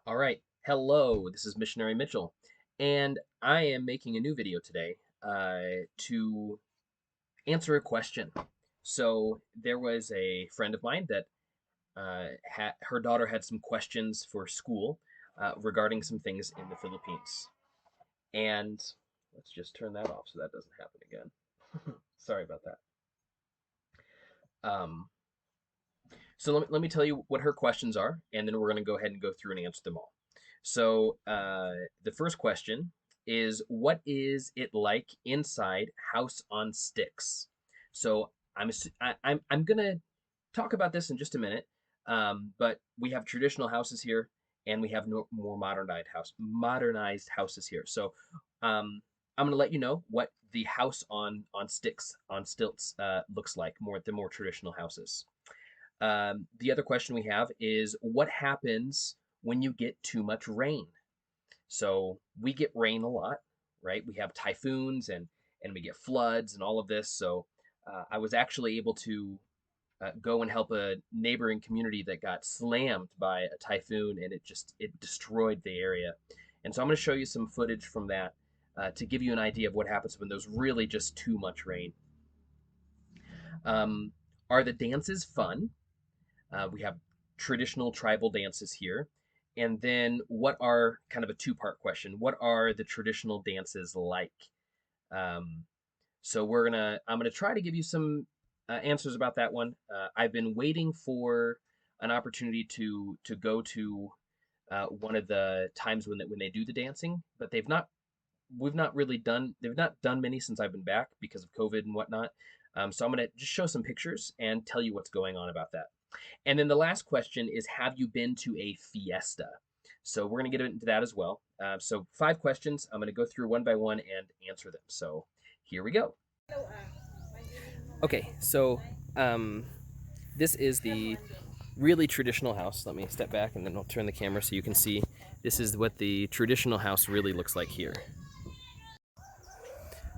All right. Hello, this is Missionary Mitchell, and I am making a new video today to answer a question. So there was a friend of mine that her daughter had some questions for school regarding some things in the Philippines. And let's just turn that off so that doesn't happen again. Sorry about that. Um, so let me tell you what her questions are, and then we're going to go ahead and go through and answer them all. So the first question is, what is it like inside House on Sticks? So I'm gonna talk about this in just a minute, but we have traditional houses here, and we have more modernized houses here. So I'm gonna let you know what the house on stilts looks like, the more traditional houses. The other question we have is, what happens when you get too much rain? So we get rain a lot, right? We have typhoons and we get floods and all of this. So I was actually able to go and help a neighboring community that got slammed by a typhoon, and it destroyed the area. And so I'm going to show you some footage from that to give you an idea of what happens when there's really just too much rain. Are the dances fun? We have traditional tribal dances here. And then what are kind of a two-part question? What are the traditional dances like? Um, so I'm gonna try to give you some answers about that one. I've been waiting for an opportunity to go to one of the times when they do the dancing, but they've not done many since I've been back because of COVID and whatnot. So I'm gonna just show some pictures and tell you what's going on about that. And then the last question is, have you been to a fiesta? So we're going to get into that as well. So 5 questions. I'm going to go through one by one and answer them. So here we go. Okay, so um, this is the really traditional house. Let me step back and then I'll turn the camera so you can see. This is what the traditional house really looks like here.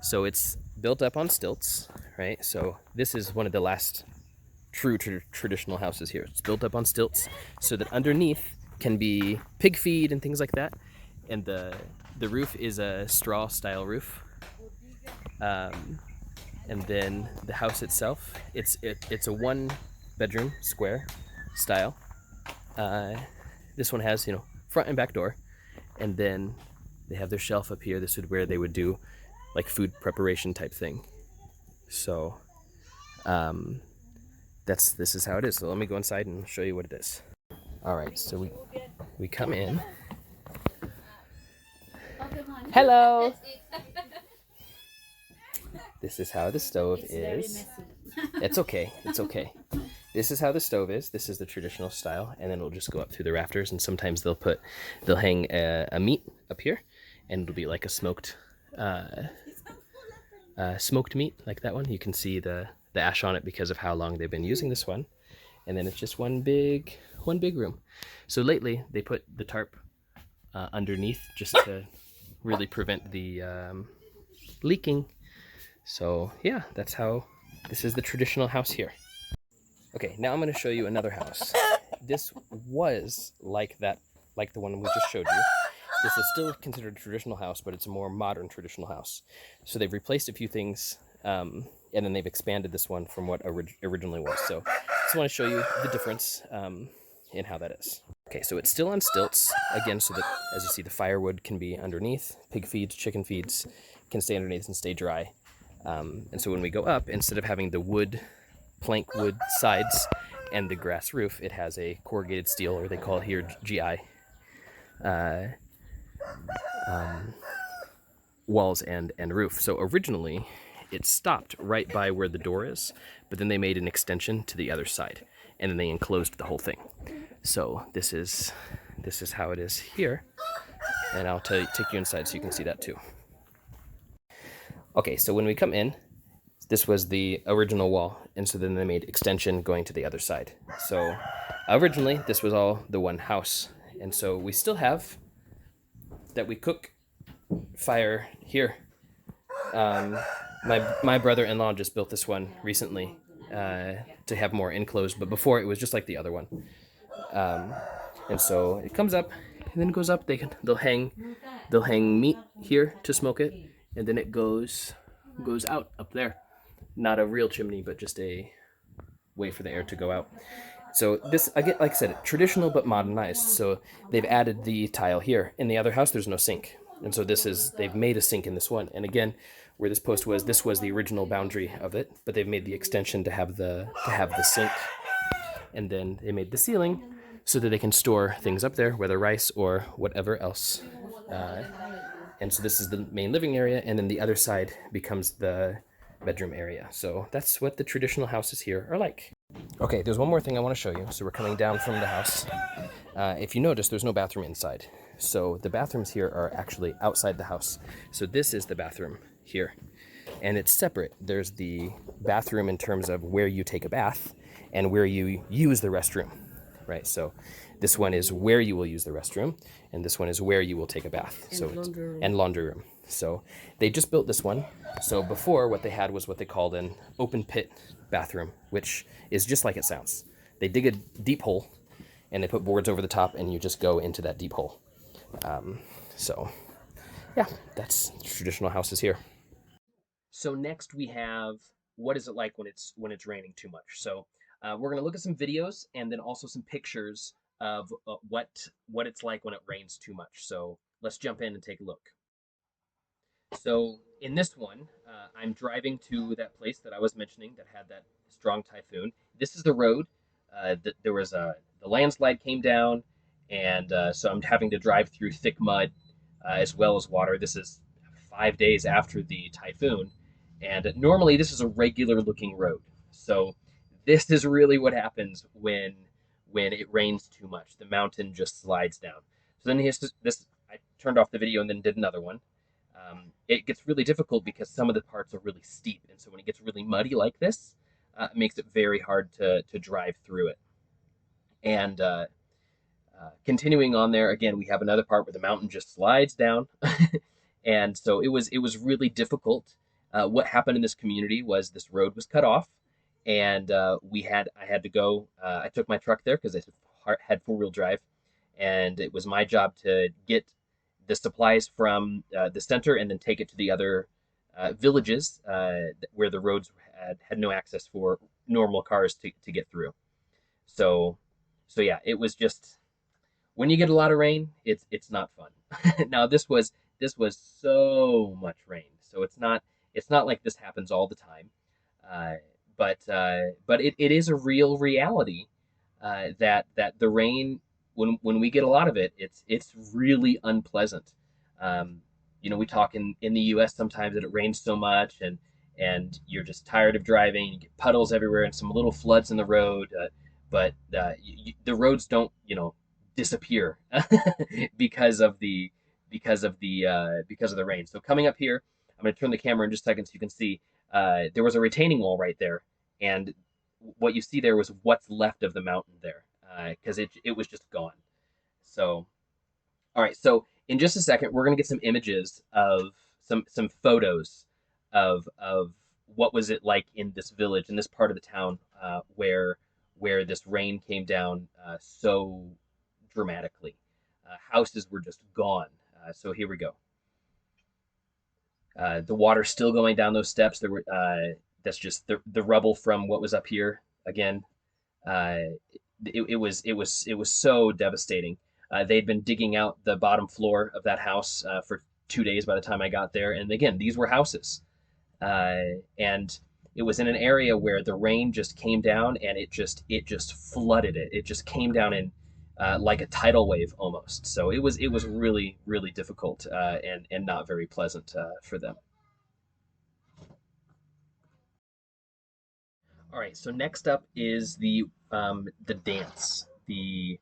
So it's built up on stilts, right? So this is one of the last true traditional houses here. It's built up on stilts so that underneath can be pig feed and things like that. And the roof is a straw style roof. And then the house itself, it's a 1 bedroom square style. This one has front and back door, and then they have their shelf up here. This is where they would do like food preparation type thing. So this is how it is. So let me go inside and show you what it is. All right, so we come in. Hello. This is how the stove is. It's okay. It's okay. This is how the stove is. This is the traditional style, and then it'll just go up through the rafters. And sometimes they'll hang a meat up here, and it'll be like a smoked meat, like that one. You can see the ash on it because of how long they've been using this one. And then it's just one big room. So lately they put the tarp underneath just to really prevent the leaking. So yeah, this is the traditional house here. Okay, now I'm going to show you another house. This was like the one we just showed you. This is still considered a traditional house, but it's a more modern traditional house. So they've replaced a few things, and then they've expanded this one from what originally was. So just want to show you the difference in how that is. Okay, so it's still on stilts, again, so that, as you see, the firewood can be underneath. Pig feeds, chicken feeds can stay underneath and stay dry. And so when we go up, instead of having the plank wood sides and the grass roof, it has a corrugated steel, or they call it here GI, walls and roof. So originally it stopped right by where the door is, but then they made an extension to the other side, and then they enclosed the whole thing. So this is how it is here, and I'll take you inside so you can see that too. Okay, so when we come in, this was the original wall, and so then they made extension going to the other side. So originally this was all the one house, and so we still have that we cook fire here. My brother-in-law just built this one recently to have more enclosed, but before it was just like the other one. And so it comes up, and then it goes up. They'll hang meat here to smoke it, and then it goes out up there. Not a real chimney, but just a way for the air to go out. So this, again, like I said, traditional but modernized. So they've added the tile here. In the other house, there's no sink, and so they've made a sink in this one. And again, where this was the original boundary of it, but they've made the extension to have the sink, and then they made the ceiling so that they can store things up there, whether rice or whatever else. Uh, and so this is the main living area, and then the other side becomes the bedroom area. So that's what the traditional houses here are like. Okay, there's one more thing I want to show you. So we're coming down from the house. If you notice, there's no bathroom inside. So the bathrooms here are actually outside the house. So this is the bathroom here, and it's separate. There's the bathroom in terms of where you take a bath and where you use the restroom, right? So this one is where you will use the restroom, and this one is where you will take a bath. And laundry room. So they just built this one. So before, what they had was what they called an open pit bathroom, which is just like it sounds. They dig a deep hole, and they put boards over the top, and you just go into that deep hole. So yeah, that's traditional houses here. So next we have, what is it like when it's raining too much? So we're gonna look at some videos and then also some pictures of what it's like when it rains too much. So let's jump in and take a look. So in this one, I'm driving to that place that I was mentioning that had that strong typhoon. This is the road. There was the landslide came down, and so I'm having to drive through thick mud as well as water. This is 5 days after the typhoon, and normally this is a regular looking road. So this is really what happens when it rains too much. The mountain just slides down. So then here's this. I turned off the video and then did another one. It gets really difficult because some of the parts are really steep, and so when it gets really muddy like this, it makes it very hard to drive through it. And continuing on there, again, we have another part where the mountain just slides down, and so it was really difficult. What happened in this community was this road was cut off, and I had to go. I took my truck there because it had 4-wheel drive, and it was my job to get the supplies from the center and then take it to the other villages where the roads had no access for normal cars to get through. So, so yeah, it was just, when you get a lot of rain, it's not fun. Now this was so much rain, so it's not like this happens all the time, uh, but it is a real reality that the rain, when we get a lot of it, it's really unpleasant. Um, we talk in the U.S. sometimes that it rains so much, and you're just tired of driving. You get puddles everywhere and some little floods in the road, but the roads don't disappear because of the rain. So coming up here, I'm going to turn the camera in just a second so you can see. There was a retaining wall right there, and what you see there was what's left of the mountain there, because it was just gone. So, all right. So in just a second, we're gonna get some images of some photos of what was it like in this village, in this part of the town, where this rain came down so dramatically. Houses were just gone. So here we go. The water's still going down those steps. That's just the rubble from what was up here again. Uh, it was so devastating. They'd been digging out the bottom floor of that house for 2 days by the time I got there, and again, these were houses, and it was in an area where the rain just came down and it just flooded it. It just came down in like a tidal wave almost. So it was really really difficult and not very pleasant for them. All right, so next up is the dance, the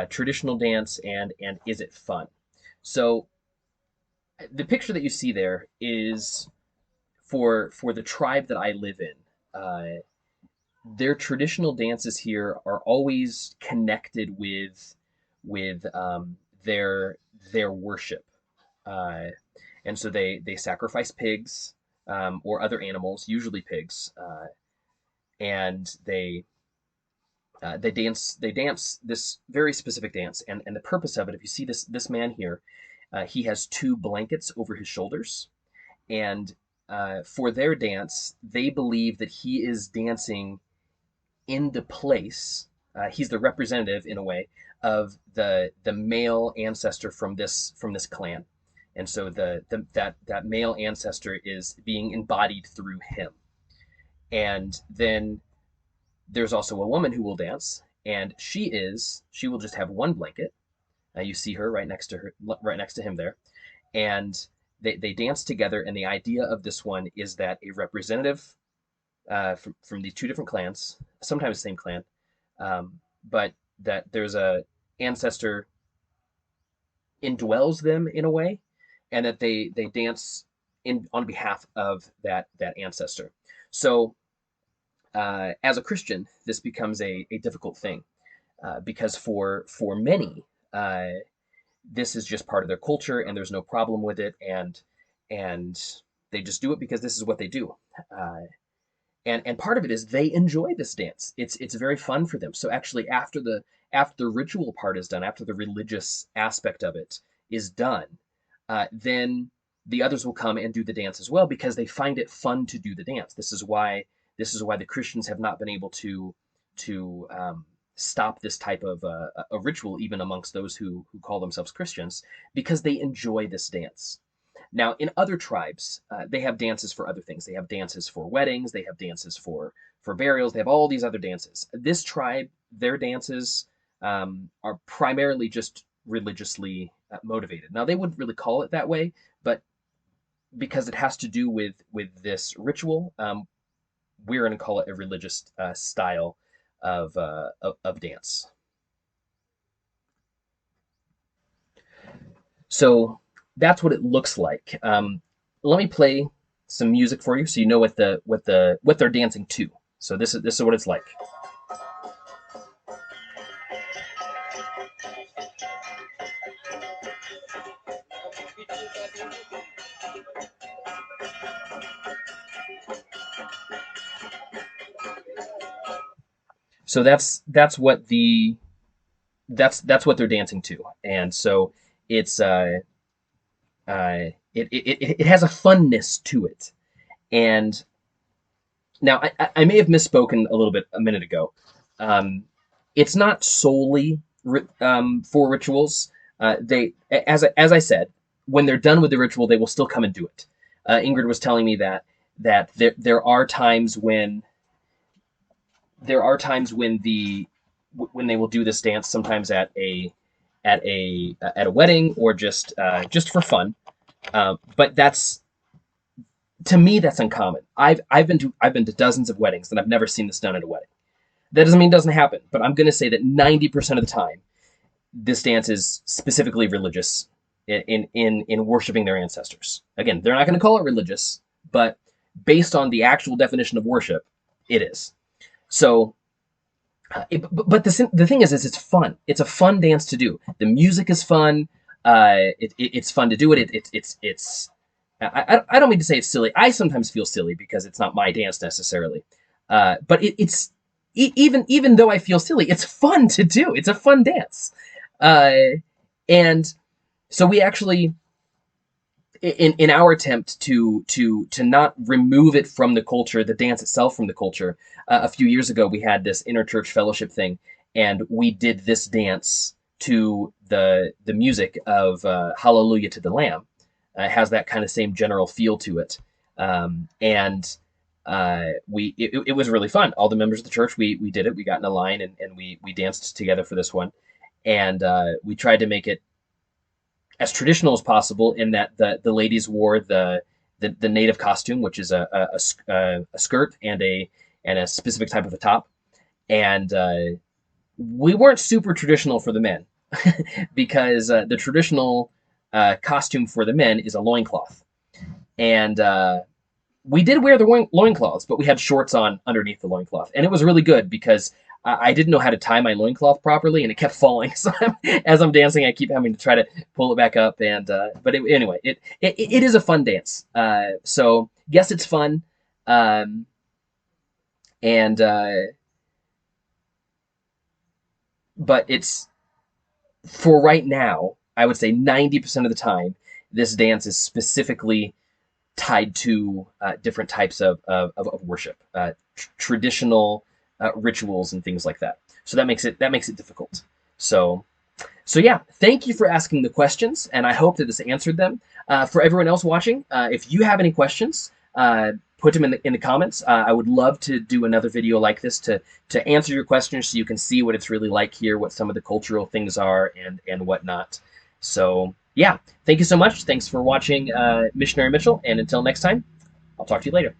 traditional dance, and is it fun? So the picture that you see there is for the tribe that I live in. Their traditional dances here are always connected with their worship, uh, and so they sacrifice pigs or other animals, usually pigs, and They dance this very specific dance, and the purpose of it, if you see this man here, he has two blankets over his shoulders, and for their dance, they believe that he is dancing in the place. He's the representative, in a way, of the male ancestor from this clan, and so that male ancestor is being embodied through him. And then there's also a woman who will dance, and she will just have one blanket. You see her right next to him there, and they dance together. And the idea of this one is that a representative from these two different clans, sometimes the same clan, but that there's a ancestor indwells them in a way, and that they dance in on behalf of that ancestor. So as a Christian, this becomes a difficult thing, because for many, this is just part of their culture, and there's no problem with it, and they just do it because this is what they do. Uh, and part of it is they enjoy this dance. It's very fun for them. So actually, after the ritual part is done, after the religious aspect of it is done, then the others will come and do the dance as well, because they find it fun to do the dance. This is why the Christians have not been able to stop this type of a ritual, even amongst those who call themselves Christians, because they enjoy this dance. Now, in other tribes, they have dances for other things. They have dances for weddings. They have dances for burials. They have all these other dances. This tribe, their dances are primarily just religiously motivated. Now, they wouldn't really call it that way, but because it has to do with this ritual, we're going to call it a religious style of dance. So that's what it looks like. Let me play some music for you, so you know what they're dancing to. So this is what it's like. So that's what they're dancing to, and so it's it has a funness to it. And now I may have misspoken a little bit a minute ago. Um, it's not solely for rituals. As I said, when they're done with the ritual, they will still come and do it. Ingrid was telling me that there are times when when they will do this dance, sometimes at a wedding, or just for fun. But that's to me, that's uncommon. I've been to dozens of weddings, and I've never seen this done at a wedding. That doesn't mean it doesn't happen, but I'm going to say that 90% of the time, this dance is specifically religious, in worshiping their ancestors. Again, they're not going to call it religious, but based on the actual definition of worship, it is. So, but the thing is it's fun. It's a fun dance to do. The music is fun. It's fun to do it. It's I don't mean to say it's silly. I sometimes feel silly because it's not my dance necessarily. But even though I feel silly, it's fun to do. It's a fun dance. And so we actually, in our attempt to not remove it from the culture, the dance itself from the culture, a few years ago we had this interchurch fellowship thing, and we did this dance to the music of Hallelujah to the Lamb. It has that kind of same general feel to it, and it was really fun. All the members of the church, we did it. We got in a line, and we danced together for this one, and we tried to make it as traditional as possible, in that the ladies wore the native costume, which is a skirt and a specific type of a top, and we weren't super traditional for the men, because the traditional costume for the men is a loincloth, and we did wear the loincloths, but we had shorts on underneath the loincloth, and it was really good because I didn't know how to tie my loincloth properly, and it kept falling. So as I'm dancing, I keep having to try to pull it back up. And anyway, it is a fun dance. So yes, it's fun, um, and but it's for right now, I would say 90% of the time, this dance is specifically tied to different types of worship, traditional rituals and things like that. So that makes it difficult. So so yeah, thank you for asking the questions, and I hope that this answered them. For everyone else watching, if you have any questions, put them in the comments. I would love to do another video like this to answer your questions, so you can see what it's really like here, what some of the cultural things are, and whatnot. So yeah, thank you so much. Thanks for watching Missionary Mitchell, and until next time, I'll talk to you later.